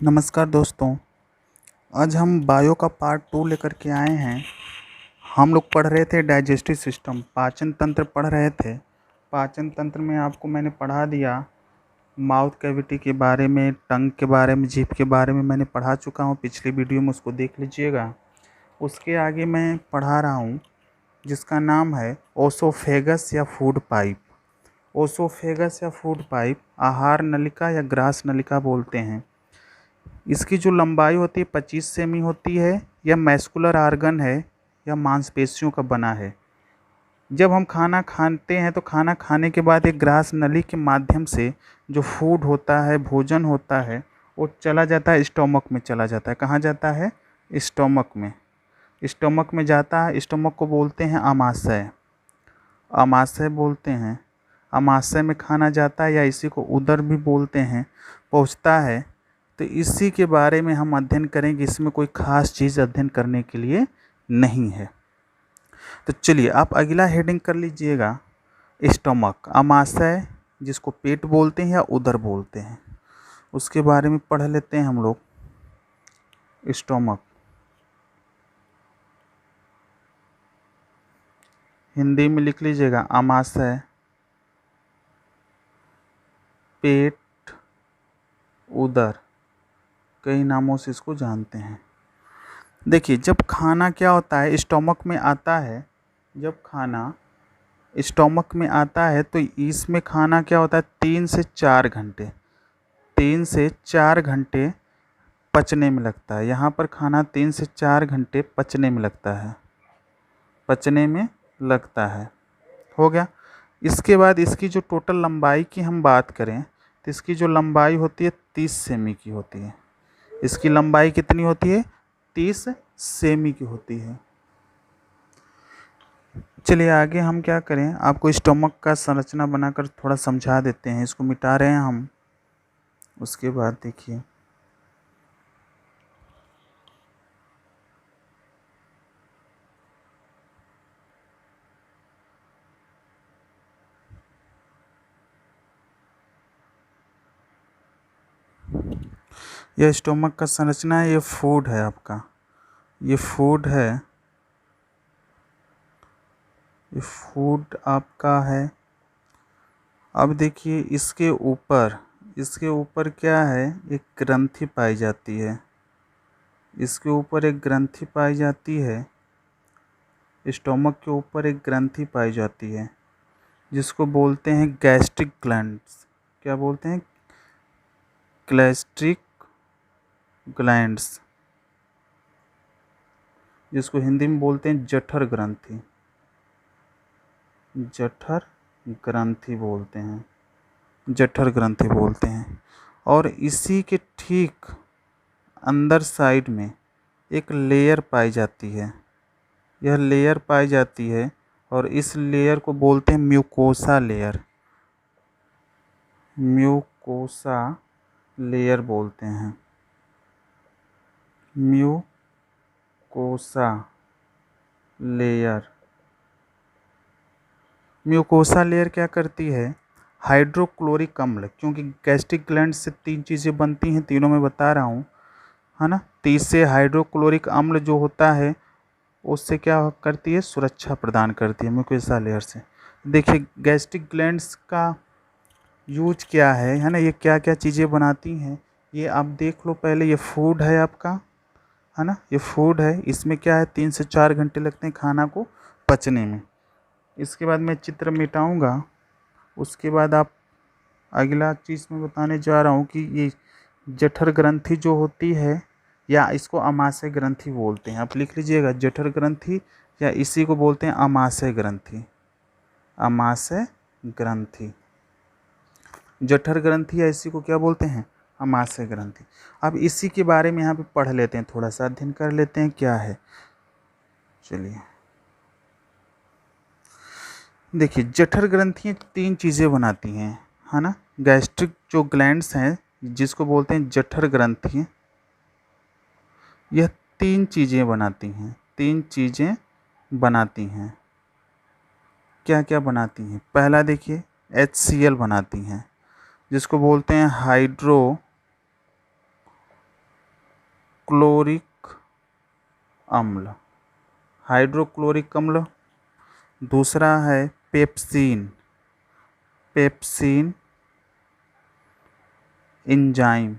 नमस्कार दोस्तों। आज हम बायो का पार्ट 2 लेकर के आए हैं। हम लोग पढ़ रहे थे डाइजेस्टिव सिस्टम, पाचन तंत्र पढ़ रहे थे। पाचन तंत्र में आपको मैंने पढ़ा दिया माउथ कैविटी के बारे में, टंग के बारे में, जीभ के बारे में मैंने पढ़ा चुका हूँ। पिछली वीडियो में उसको देख लीजिएगा। उसके आगे मैं पढ़ा रहा हूँ जिसका नाम है ओसोफेगस या फूड पाइप। ओसोफेगस या फूड पाइप आहार नलिका या ग्रास नलिका बोलते हैं। इसकी जो लंबाई होती है 25 सेमी होती है। यह मैस्कुलर आर्गन है या मांसपेशियों का बना है। जब हम खाना खाते हैं तो खाना खाने के बाद एक ग्रास नली के माध्यम से जो फूड होता है, भोजन होता है, वो चला जाता है, स्टोमक में चला जाता है। कहाँ जाता है? स्टोमक में। स्टोमक में जाता है। स्टोमक को बोलते हैं आमाशय। आमाशय बोलते हैं। आमाशय में खाना जाता है या इसी को उदर भी बोलते हैं, पहुँचता है। तो इसी के बारे में हम अध्ययन करेंगे। इसमें कोई ख़ास चीज़ अध्ययन करने के लिए नहीं है। तो चलिए आप अगला हेडिंग कर लीजिएगा, स्टमक, आमाशय जिसको पेट बोलते हैं या उदर बोलते हैं, उसके बारे में पढ़ लेते हैं हम लोग। स्टमक हिंदी में लिख लीजिएगा, आमाशय, पेट, उदर, कई नामों से इसको जानते हैं। देखिए, जब खाना क्या होता है स्टमक में आता है, जब खाना स्टोमक में आता है तो इसमें खाना क्या होता है 3 से 4 घंटे, 3 से 4 घंटे पचने में लगता है। यहाँ पर खाना 3 से 4 घंटे पचने में लगता है, पचने में लगता है। हो गया। इसके बाद इसकी जो टोटल लंबाई की हम बात करें तो इसकी जो लंबाई होती है 30 सेमी की होती है। इसकी लंबाई कितनी होती है? 30 सेमी की होती है। चलिए आगे हम क्या करें, आपको स्टोमक का संरचना बनाकर थोड़ा समझा देते हैं। इसको मिटा रहे हैं हम। उसके बाद देखिए, यह स्टोमक का संरचना है। ये फूड है आपका, ये फूड है, ये फूड आपका है। अब देखिए इसके ऊपर क्या है, एक ग्रंथि पाई जाती है। इसके ऊपर एक ग्रंथि पाई जाती है। स्टोमक के ऊपर एक ग्रंथि पाई जाती है जिसको बोलते हैं गैस्ट्रिक ग्लैंड्स। क्या बोलते हैं? गैस्ट्रिक ग्लैंड्स, जिसको हिंदी में बोलते हैं जठर ग्रंथि। जठर ग्रंथि बोलते हैं, जठर ग्रंथि बोलते हैं। और इसी के ठीक अंदर साइड में एक लेयर पाई जाती है। यह लेयर पाई जाती है और इस लेयर को बोलते हैं म्यूकोसा लेयर। म्यूकोसा लेयर बोलते हैं, म्यूकोसा लेयर। म्यूकोसा लेयर क्या करती है? हाइड्रोक्लोरिक अम्ल, क्योंकि गैस्ट्रिक ग्लैंड से 3 चीज़ें बनती हैं, तीनों मैं बता रहा हूँ, है ना। तो इससे हाइड्रोक्लोरिक अम्ल जो होता है उससे क्या करती है? सुरक्षा प्रदान करती है म्यूकोसा लेयर से। देखिए गैस्ट्रिक ग्लैंड्स का यूज क्या है ना, ये क्या क्या चीज़ें बनाती हैं ये आप देख लो। पहले ये फूड है आपका, है ना, ये फूड है। इसमें क्या है 3 से 4 घंटे लगते हैं खाना को पचने में। इसके बाद मैं चित्र मिटाऊंगा। उसके बाद आप अगला चीज़ मैं बताने जा रहा हूँ कि ये जठर ग्रंथि जो होती है, या इसको अमाशय ग्रंथि बोलते हैं। आप लिख लीजिएगा, जठर ग्रंथि या इसी को बोलते हैं अमाशय ग्रंथि। अमाशय ग्रंथि, जठर ग्रंथि या इसी को क्या बोलते हैं? अमाशय ग्रंथि। अब इसी के बारे में यहाँ पे पढ़ लेते हैं, थोड़ा सा अध्ययन कर लेते हैं क्या है। चलिए देखिए, जठर ग्रंथियाँ 3 चीज़ें बनाती हैं, है ना। गैस्ट्रिक जो ग्लैंड्स हैं जिसको बोलते हैं जठर ग्रंथि, यह 3 चीज़ें बनाती हैं। 3 चीज़ें बनाती हैं। क्या क्या बनाती हैं? पहला देखिए, HCl बनाती हैं जिसको बोलते हैं क्लोरिक अम्ल, हाइड्रोक्लोरिक अम्ल। दूसरा है pepsin, pepsin enzyme,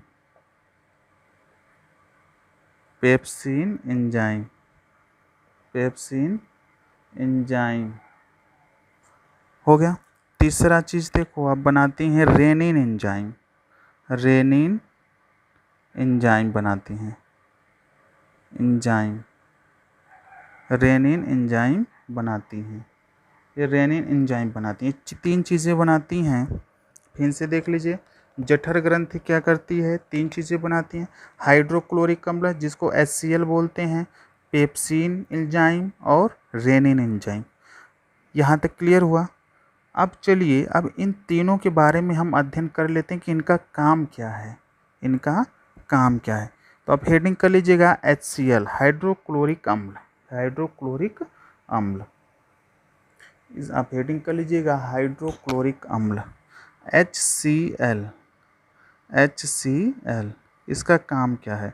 pepsin enzyme, pepsin enzyme हो गया। तीसरा चीज़ देखो आप बनाती हैं रेनिन एंजाइम, रेनिन एंजाइम बनाती हैं, एंजाइम, रेनिन एंजाइम बनाती हैं, ये रेनिन एंजाइम बनाती हैं। तीन चीज़ें बनाती हैं, फिर से देख लीजिए। जठर ग्रंथि क्या करती है? तीन चीज़ें बनाती हैं, हाइड्रोक्लोरिक अम्ल जिसको HCl बोलते हैं, पेप्सिन एंजाइम और रेनिन एंजाइम। यहाँ तक क्लियर हुआ। अब चलिए अब इन तीनों के बारे में हम अध्ययन कर लेते हैं कि इनका काम क्या है, इनका काम क्या है। तो आप हेडिंग कर लीजिएगा HCl, हाइड्रोक्लोरिक अम्ल, हाइड्रोक्लोरिक अम्ल। आप हेडिंग कर लीजिएगा हाइड्रोक्लोरिक अम्ल HCl, HCl। इसका काम क्या है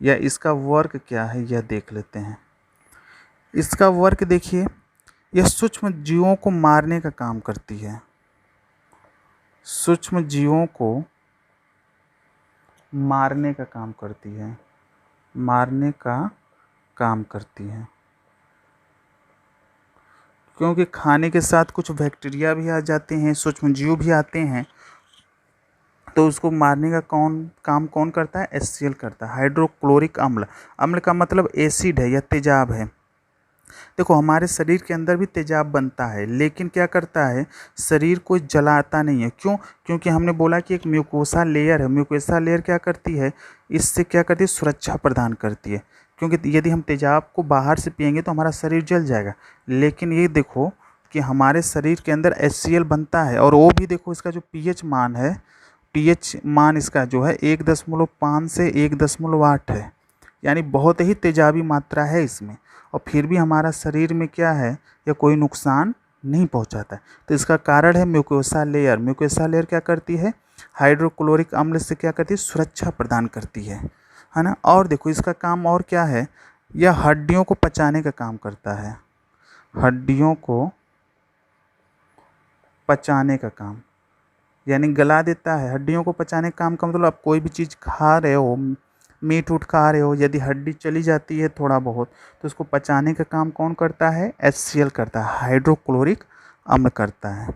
या इसका वर्क क्या है यह देख लेते हैं। इसका वर्क देखिए, यह सूक्ष्म जीवों को मारने का काम करती है, सूक्ष्म जीवों को मारने का काम करती है, मारने का काम करती है। क्योंकि खाने के साथ कुछ बैक्टीरिया भी आ जाते हैं, सूक्ष्म जीव भी आते हैं, तो उसको मारने का काम कौन करता है? HCl करता है, हाइड्रोक्लोरिक अम्ल। अम्ल का मतलब एसिड है या तेजाब है। देखो हमारे शरीर के अंदर भी तेजाब बनता है, लेकिन क्या करता है, शरीर को जलाता नहीं है। क्यों? क्योंकि हमने बोला कि एक म्यूकोसा लेयर है, म्यूकोसा लेयर क्या करती है, इससे क्या करती है, सुरक्षा प्रदान करती है। क्योंकि यदि हम तेजाब को बाहर से पिएंगे तो हमारा शरीर जल जाएगा। लेकिन ये देखो कि हमारे शरीर के अंदर HCl बनता है, और वो भी देखो इसका जो pH मान है, pH मान इसका जो है 1.5 से 1.8 है, यानी बहुत ही तेजाबी मात्रा है इसमें, और फिर भी हमारा शरीर में क्या है, या कोई नुकसान नहीं पहुंचाता है। तो इसका कारण है म्यूकोसा लेयर। म्यूकोसा लेयर क्या करती है, हाइड्रोक्लोरिक अम्ल से क्या करती है, सुरक्षा प्रदान करती है ना। और देखो इसका काम और क्या है, यह हड्डियों को पचाने का काम करता है, हड्डियों को पचाने का काम, यानी गला देता है। हड्डियों को पचाने का काम का मतलब आप कोई भी चीज़ खा रहे हो, मीट उठ खा रहे हो, यदि हड्डी चली जाती है थोड़ा बहुत, तो उसको पचाने का काम कौन करता है? HCl करता है, हाइड्रोक्लोरिक अम्ल करता है।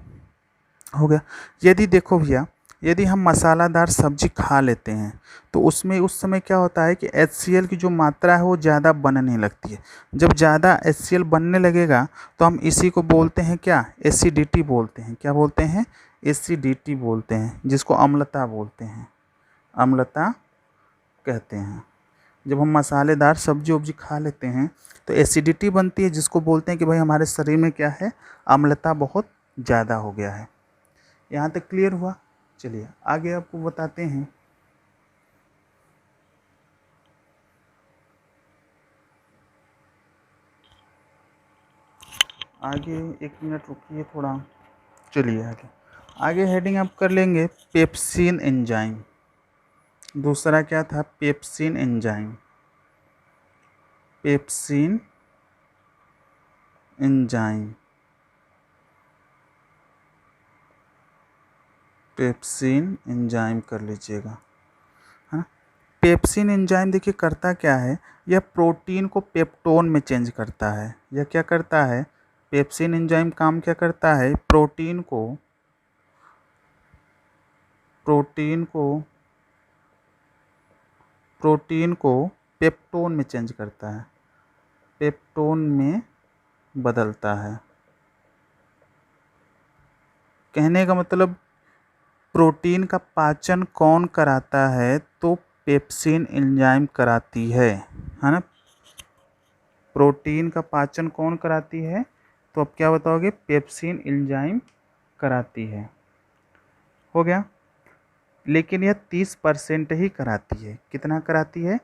हो गया। यदि देखो भैया, यदि हम मसालादार सब्जी खा लेते हैं तो उसमें उस समय क्या होता है कि HCl की जो मात्रा है वो ज़्यादा बनने लगती है। जब ज़्यादा HCl बनने लगेगा तो हम इसी को बोलते हैं क्या? एसिडिटी बोलते हैं। क्या बोलते हैं? एसिडिटी बोलते हैं, जिसको अम्लता बोलते हैं, अम्लता कहते हैं। जब हम मसालेदार सब्जी वब्जी खा लेते हैं तो एसिडिटी बनती है, जिसको बोलते हैं कि भाई हमारे शरीर में क्या है, अम्लता बहुत ज़्यादा हो गया है। यहाँ तक क्लियर हुआ। चलिए आगे आपको बताते हैं। आगे 1 मिनट रुकिए थोड़ा। चलिए आगे, आगे हेडिंग आप कर लेंगे पेप्सिन एंजाइम। दूसरा क्या था? Pepsin enzyme, pepsin enzyme, pepsin enzyme कर लीजिएगा, हाँ। पेप्सिन एंजाइम देखिए करता क्या है, यह प्रोटीन को पेप्टोन में चेंज करता है। यह क्या करता है? पेप्सिन एंजाइम काम क्या करता है? प्रोटीन को प्रोटीन को पेप्टोन में चेंज करता है, पेप्टोन में बदलता है। कहने का मतलब प्रोटीन का पाचन कौन कराता है? तो पेप्सिन एंजाइम कराती है ना। प्रोटीन का पाचन कौन कराती है? तो अब क्या बताओगे? पेप्सिन एंजाइम कराती है। हो गया। लेकिन यह 30% ही कराती है। कितना कराती है?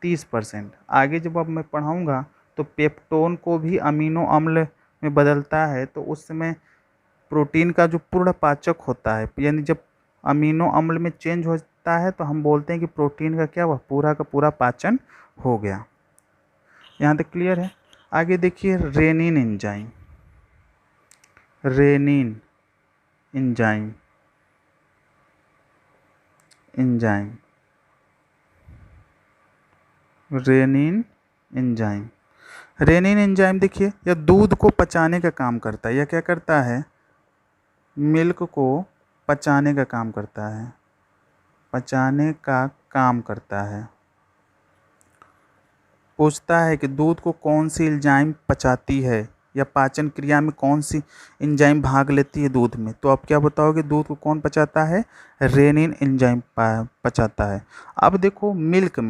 30%। आगे जब अब मैं पढ़ाऊँगा तो पेप्टोन को भी अमीनो अम्ल में बदलता है, तो उस समय प्रोटीन का जो पूर्ण पाचक होता है, यानी जब अमीनो अम्ल में चेंज होता है तो हम बोलते हैं कि प्रोटीन का क्या हुआ, पूरा का पूरा पाचन हो गया। यहाँ तक क्लियर है। आगे देखिए rennin enzyme. Rennin enzyme enzyme rennin enzyme rennin enzyme देखिए, यह दूध को पचाने का काम करता है। यह क्या करता है, मिल्क को पचाने का काम करता है, पचाने का काम करता है। पूछता है कि दूध को कौन सी एंजाइम पचाती है या पाचन क्रिया में कौन सी एंजाइम भाग लेती है दूध में, तो आप क्या बताओगे, दूध को कौन पचाता है, रेनिन एंजाइम पचाता है। अब देखो मिल्क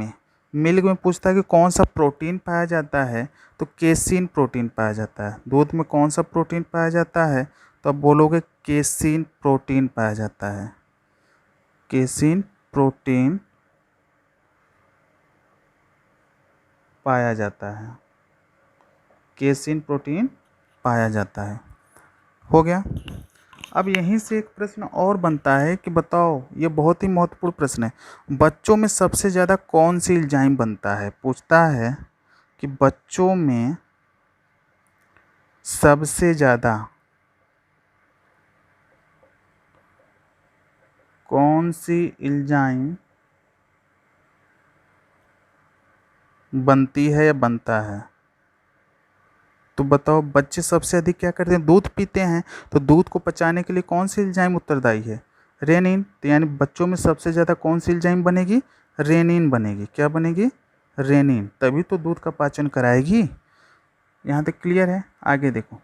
में पूछता है कि कौन सा प्रोटीन पाया जाता है, तो केसिन प्रोटीन पाया जाता है। दूध में कौन सा प्रोटीन पाया जाता है, तो आप बोलोगे केसिन प्रोटीन पाया जाता है। केसिन प्रोटीन पाया जाता है, केसिन प्रोटीन पाया जाता है। हो गया। अब यहीं से एक प्रश्न और बनता है कि बताओ, ये बहुत ही महत्वपूर्ण प्रश्न है, बच्चों में सबसे ज़्यादा कौन सी एंजाइम बनता है। पूछता है कि बच्चों में सबसे ज़्यादा कौन सी एंजाइम बनती है या बनता है। तो बताओ, बच्चे सबसे अधिक क्या करते हैं, दूध पीते हैं, तो दूध को पचाने के लिए कौन सी एंजाइम उत्तरदायी है, रेनिन। तो यानी बच्चों में सबसे ज़्यादा कौन सी एंजाइम बनेगी, रेनिन बनेगी। क्या बनेगी, रेनिन, तभी तो दूध का पाचन कराएगी। यहाँ तक क्लियर है। आगे देखो,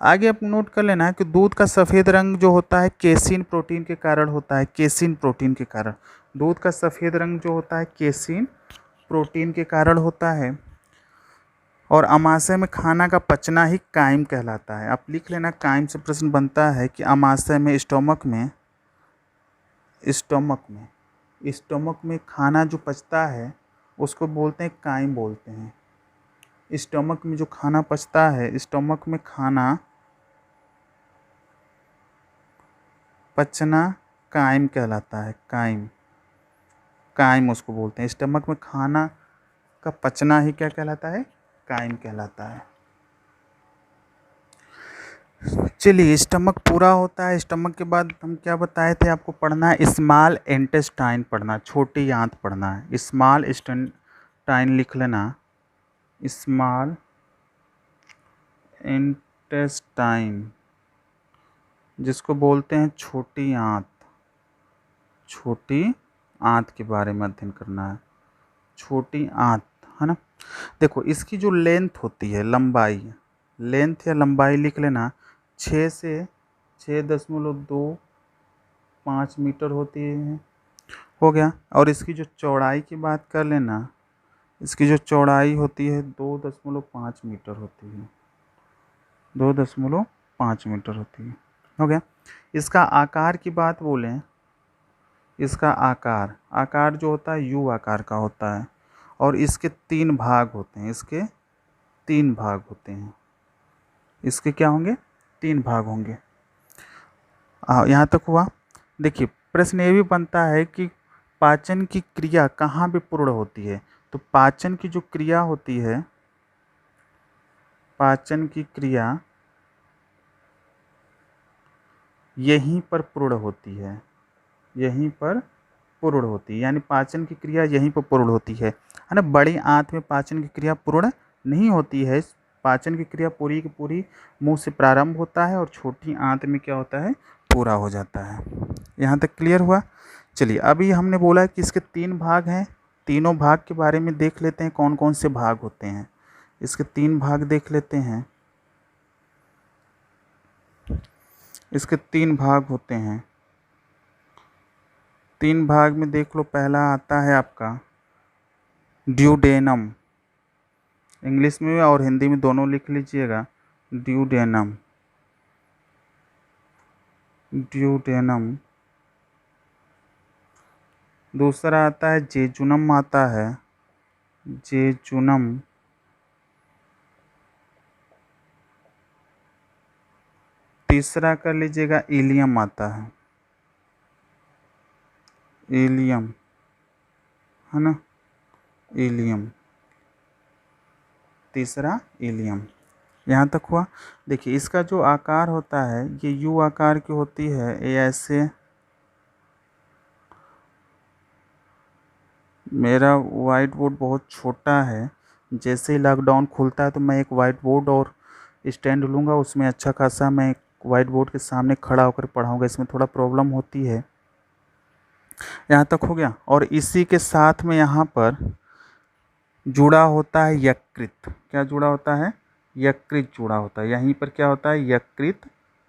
आगे आप नोट कर लेना कि दूध का सफ़ेद रंग जो होता है केसिन प्रोटीन के कारण होता है। केसिन प्रोटीन के कारण दूध का सफ़ेद रंग जो होता है केसिन प्रोटीन के कारण होता है। और अमाशय में खाना का पचना ही काइम कहलाता है। आप लिख लेना, काइम से प्रश्न बनता है कि अमाशय में स्टोमक में खाना जो पचता है उसको बोलते हैं काइम बोलते हैं। स्टोमक में जो खाना पचता है, स्टोमक में खाना पचना काइम कहलाता है। काइम उसको बोलते हैं। स्टमक में खाना का पचना ही क्या कहलाता है, काइम कहलाता है। चलिए, स्टमक पूरा होता है। स्टमक के बाद हम क्या बताए थे आपको, पढ़ना है स्मॉल इंटेस्टाइन, पढ़ना छोटी आंत पढ़ना है। स्मॉल इंटेस्टाइन लिख लेना, स्मॉल इंटेस्टाइन जिसको बोलते हैं छोटी आंत। छोटी आंत के बारे में अध्ययन करना है, छोटी आंत, है ना। देखो, इसकी जो लेंथ होती है, लंबाई, लेंथ या लंबाई लिख लेना, 6 से 6.25 मीटर होती है। हो गया। और इसकी जो चौड़ाई की बात कर लेना, इसकी जो चौड़ाई होती है 2.5 मीटर होती है। 2.5 मीटर होती है। हो गया। इसका आकार की बात बोलें, इसका आकार जो होता है यू आकार का होता है। और इसके 3 भाग होते हैं, इसके 3 भाग होते हैं। इसके क्या होंगे, 3 भाग होंगे। यहाँ तक हुआ। देखिए, प्रश्न ये भी बनता है कि पाचन की क्रिया कहाँ पे पूर्ण होती है। तो पाचन की जो क्रिया होती है, पाचन की क्रिया यहीं पर पूर्ण होती है, यहीं पर पूर्ण होती है। यानी पाचन की क्रिया यहीं पर पूर्ण होती है ना। बड़ी आंत में पाचन की क्रिया पूर्ण नहीं होती है। पाचन की क्रिया पूरी की पूरी मुंह से प्रारंभ होता है और छोटी आंत में क्या होता है, पूरा हो जाता है। यहाँ तक क्लियर हुआ। चलिए, अभी हमने बोला कि इसके 3 भाग हैं। तीनों भाग के बारे में देख लेते हैं, कौन कौन से भाग होते हैं। इसके 3 भाग देख लेते हैं। इसके 3 भाग होते हैं। 3 भाग में देख लो, पहला आता है आपका ड्यूडेनम। इंग्लिश में और हिंदी में दोनों लिख लीजिएगा, ड्यूडेनम। ड्यूडेनम। दूसरा आता है जेजुनम, आता है जेजुनम। तीसरा कर लीजिएगा इलियम आता है। इलियम, है ना, इलियम, तीसरा इलियम। यहाँ तक हुआ। देखिए इसका जो आकार होता है ये यू आकार की होती है, ये ऐसे। मेरा वाइट बोर्ड बहुत छोटा है, जैसे ही लॉकडाउन खुलता है तो मैं एक वाइट बोर्ड और स्टैंड लूँगा, उसमें अच्छा खासा मैं वाइट बोर्ड के सामने खड़ा होकर पढ़ाऊँगा। इसमें थोड़ा प्रॉब्लम होती है। यहाँ तक हो गया। और इसी के साथ में यहाँ पर जुड़ा होता है यकृत। क्या जुड़ा होता है? यकृत जुड़ा होता है। यहीं पर क्या होता है? यकृत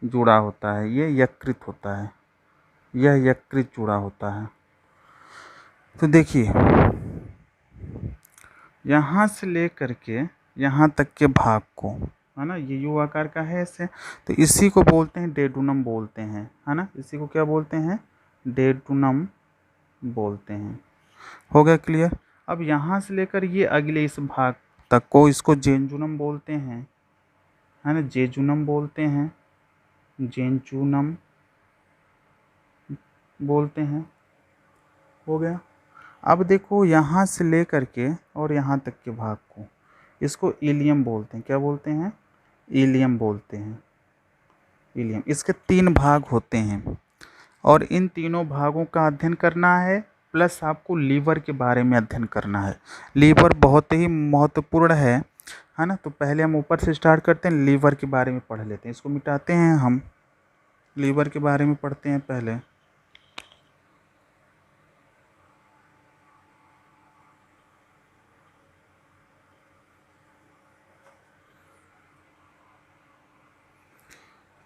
जुड़ा होता है। ये यकृत होता है, यह यकृत जुड़ा होता है। तो देखिए यहाँ से लेकर के यहाँ तक के भाग को, है ना, ये यू आकार का है ऐसे, तो इसी को बोलते हैं डेडुनम बोलते हैं, है ना। इसी को क्या बोलते हैं? डेडुनम बोलते हैं। हो गया क्लियर? अब यहाँ से लेकर ये अगले इस भाग तक को इसको जेंजुनम बोलते हैं, है ना, जेजुनम बोलते हैं, जेंचुनम बोलते हैं। हो गया। अब देखो यहाँ से लेकर के और यहाँ तक के भाग को इसको इलियम बोलते हैं। क्या बोलते हैं? इलियम बोलते हैं। इलियम। इसके 3 भाग होते हैं और इन तीनों भागों का अध्ययन करना है, प्लस आपको लीवर के बारे में अध्ययन करना है। लीवर बहुत ही महत्वपूर्ण है ना। तो पहले हम ऊपर से स्टार्ट करते हैं, लीवर के बारे में पढ़ लेते हैं। इसको मिटाते हैं हम, लीवर के बारे में पढ़ते हैं पहले।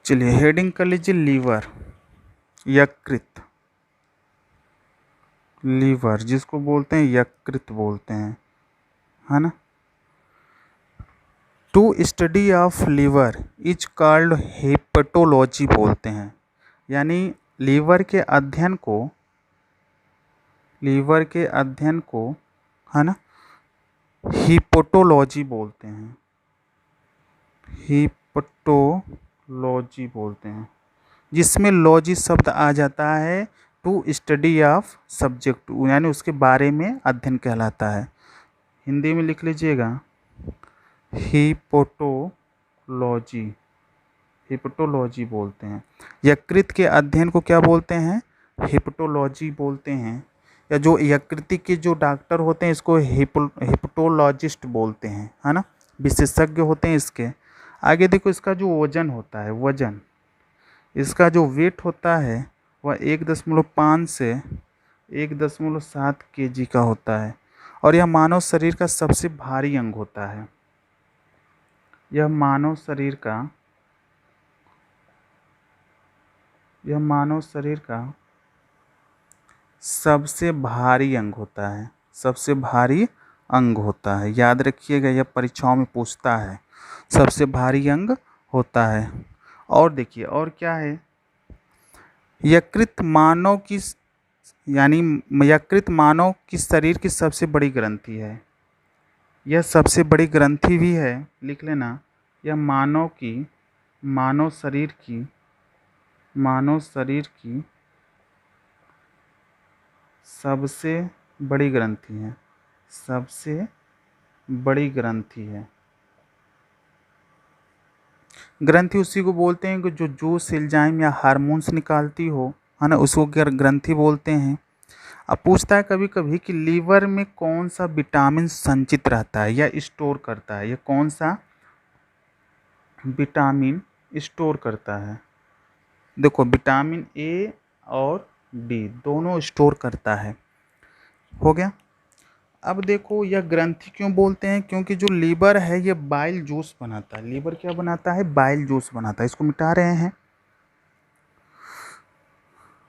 चलिए हेडिंग कर लीजिए, लीवर, यकृत। लीवर जिसको बोलते हैं यकृत बोलते हैं, है ना। To study of liver is called hepatology बोलते हैं। यानी लीवर के अध्ययन को, लीवर के अध्ययन को, है ना, हिपेटोलॉजी बोलते हैं। हिपेटोलॉजी बोलते हैं, जिसमें लॉजी शब्द आ जाता है। टू स्टडी ऑफ सब्जेक्ट, यानी उसके बारे में अध्ययन कहलाता है। हिंदी में लिख लीजिएगा, हिपेटोलॉजी, हिपेटोलॉजी बोलते हैं। यकृत के अध्ययन को क्या बोलते हैं? हिपेटोलॉजी बोलते हैं। या जो यकृत के जो डॉक्टर होते हैं इसको हिपेटोलॉजिस्ट बोलते हैं, है ना, विशेषज्ञ होते हैं इसके। आगे देखो इसका जो वजन होता है, वजन, इसका जो वेट होता है वह 1.5 से 1.7 kg का होता है। और यह मानव शरीर का सबसे भारी अंग होता है। यह मानव शरीर का सबसे भारी अंग होता है। सबसे भारी अंग होता है, याद रखिएगा, यह परीक्षाओं में पूछता है। सबसे भारी अंग होता है। और देखिए और क्या है, यकृत मानव की, यानी यकृत मानव की शरीर की सबसे बड़ी ग्रंथि है। यह सबसे बड़ी ग्रंथि भी है, लिख लेना। यह मानव शरीर की सबसे बड़ी ग्रंथि है। सबसे बड़ी ग्रंथि है। ग्रंथि उसी को बोलते हैं कि जो जूस, एंजाइम या हार्मोन्स निकालती हो, है ना, उसको ग्रंथि बोलते हैं। अब पूछता है कभी कभी कि लीवर में कौन सा विटामिन संचित रहता है या स्टोर करता है, या कौन सा विटामिन स्टोर करता है। देखो विटामिन ए और डी दोनों स्टोर करता है। हो गया। अब देखो यह ग्रंथि क्यों बोलते हैं? क्योंकि जो लीवर है ये बाइल जूस बनाता है। लीवर क्या बनाता है? बाइल जूस बनाता है। इसको मिटा रहे हैं।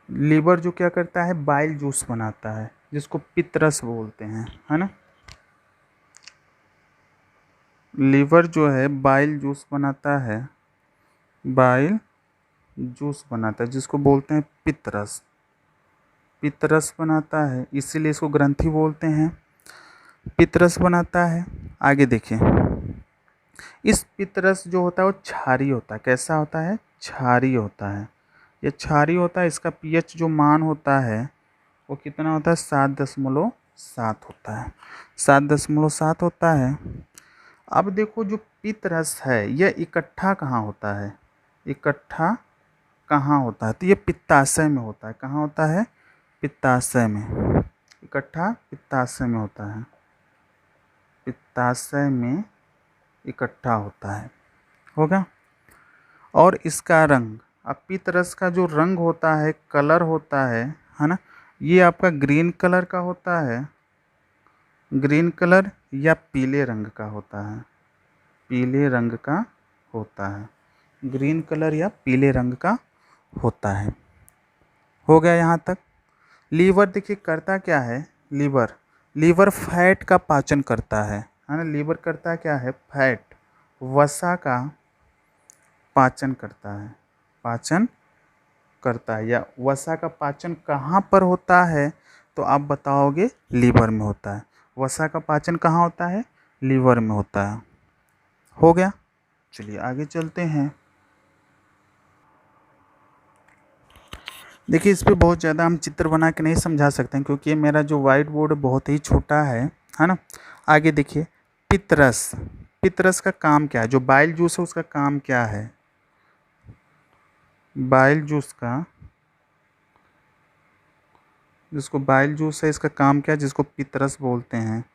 लीवर जो क्या करता है? बाइल जूस बनाता है, जिसको पित्तरस बोलते हैं, है ना। लीवर जो है बाइल जूस बनाता है, बाइल जूस बनाता है, जिसको बोलते हैं पित्तरस। पित्तरस बनाता है, इसीलिए इसको ग्रंथि बोलते हैं। पित्तरस बनाता है। आगे देखिए, इस पित्तरस जो होता है वो क्षारीय होता है। कैसा होता है? क्षारीय होता है। ये क्षारीय होता है। इसका पीएच जो मान होता है वो कितना होता है 7.7 होता है, 7.7 होता है। अब देखो जो पित्तरस है यह इकट्ठा कहाँ होता है, इकट्ठा कहाँ होता है, तो ये पित्ताशय में होता है। कहाँ होता है, पित्ताशय में, इकट्ठा पित्ताशय में होता है, पित्ताशय में इकट्ठा होता है, होगा। और इसका रंग, अब पित्तरस का जो रंग होता है, कलर होता है ना, ये आपका ग्रीन कलर का होता है, ग्रीन कलर या पीले रंग का होता है, पीले रंग का होता है, ग्रीन कलर या पीले रंग का होता है। हो गया यहाँ तक। लीवर देखिए करता क्या है, लीवर, लीवर फैट का पाचन करता है ना। लीवर करता क्या है, फैट, वसा का पाचन करता है, पाचन करता है। या वसा का पाचन कहाँ पर होता है, तो आप बताओगे लीवर में होता है। वसा का पाचन कहाँ होता है, लीवर में होता है। हो गया, चलिए आगे चलते हैं। देखिए इस पे बहुत ज़्यादा हम चित्र बना के नहीं समझा सकते हैं, क्योंकि ये मेरा जो वाइट बोर्ड बहुत ही छोटा है ना। आगे देखिए, पित्तरस, पित्तरस का काम क्या है, जो बाइल जूस है उसका काम क्या है, बाइल जूस का, जिसको बाइल जूस है इसका काम क्या है, जिसको पित्तरस बोलते हैं।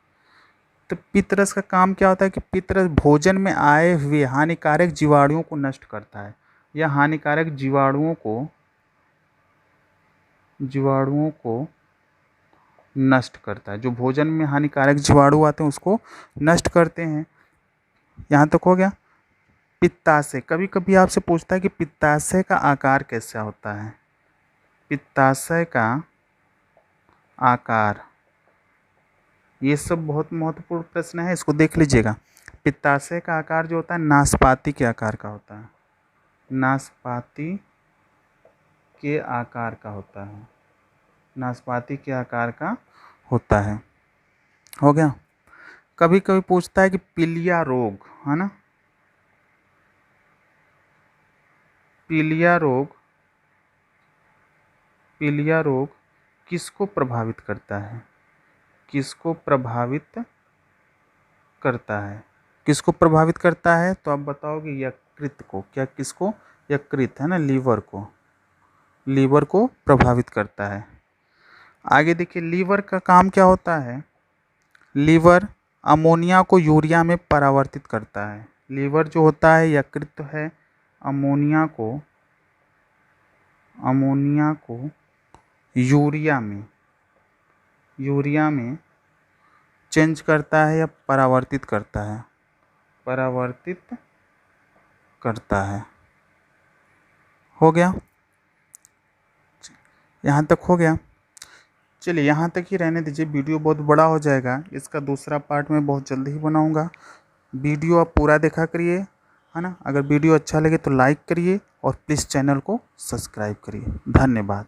तो पित्तरस का काम क्या होता है कि पित्तरस भोजन में आए हुए हानिकारक जीवाणुओं को नष्ट करता है, या हानिकारक जीवाणुओं को नष्ट करता है। जो भोजन में हानिकारक जीवाणु आते हैं उसको नष्ट करते हैं। यहाँ तक हो गया। पित्ताशय, कभी कभी आपसे पूछता है कि पित्ताशय का आकार कैसा होता है, पित्ताशय का आकार, ये सब बहुत महत्वपूर्ण प्रश्न है, इसको देख लीजिएगा। पित्ताशय का आकार जो होता है नाशपाती के आकार का होता है, नाशपाती के आकार का होता है, नाशपाती के आकार का होता है। हो गया। कभी कभी पूछता है कि पीलिया रोग, है ना, पीलिया रोग, पीलिया रोग किसको प्रभावित करता है, किसको प्रभावित करता है, किसको प्रभावित करता है, तो आप बताओगे यकृत को। क्या, किसको, यकृत, है ना, लीवर को, लीवर को प्रभावित करता है। आगे देखिए, लीवर का काम क्या होता है, लीवर अमोनिया को यूरिया में परावर्तित करता है। लीवर जो होता है, यकृत है, अमोनिया को यूरिया में चेंज करता है या परावर्तित करता है, परावर्तित करता है। हो गया, यहाँ तक हो गया। चलिए यहाँ तक ही रहने दीजिए, वीडियो बहुत बड़ा हो जाएगा। इसका दूसरा पार्ट मैं बहुत जल्दी ही बनाऊँगा। वीडियो आप पूरा देखा करिए, है ना। अगर वीडियो अच्छा लगे तो लाइक करिए और प्लीज़ चैनल को सब्सक्राइब करिए। धन्यवाद।